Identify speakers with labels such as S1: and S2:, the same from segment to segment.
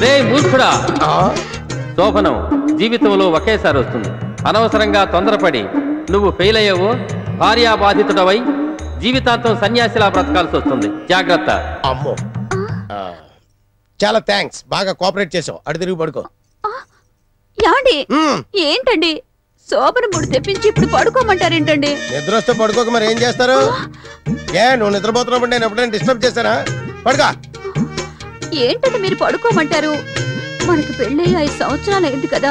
S1: ఒరే మూర్ఖుడా, శోభనం జీవితంలో ఒకేసారి వస్తుంది. అనవసరంగా తొందరపడి నువ్వు ఫెయిల్ అయ్యావో భార్యాబాధితుడవై జీవితాంతం సన్యాసిలా బ్రతకాల్సి వస్తుంది. జాగ్రత్త.
S2: అమ్మో, చాలా థ్యాంక్స్, బాగా కోఆపరేట్ చేసావు. అటు తిరిగి పడుకో.
S3: యాండి ఏంటండి శోభన ముడి తెప్పించి ఇప్పుడు పడుకోమంటారేంటండి?
S2: నిద్ర వస్తే పడుకోక మరి ఏం చేస్తారు? ఏ నువ్వు నిద్రపోతున్నప్పుడు నేను ఎప్పుడైనా డిస్టర్బ్ చేశానా? పడుకో.
S3: ఏంటంటే మీరు పడుకోమంటారు? మనకి పెళ్ళి 5 సంవత్సరాలు అయింది కదా,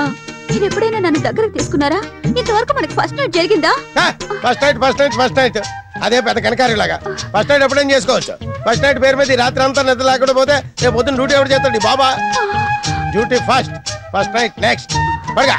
S3: మీరు ఎప్పుడైనా నన్ను దగ్గరకు తీసుకున్నారా? ఇంతవరకు మనకి ఫస్ట్ నైట్ జరిగిందా?
S2: ఫస్ట్ నైట్ అదే పెద్ద కనకారిలాగా. ఫస్ట్ నైట్ ఎప్పుడేం చేసుకోవచ్చు. ఫస్ట్ నైట్ పేరు మీద రాత్రి అంతా నిద్ర లేకుండా పోతే రేపు పొద్దున్న డ్యూటీ ఎవరు చేస్తాడు? బాబా డ్యూటీ ఫస్ట్ నైట్ నెక్స్ట్. పడగా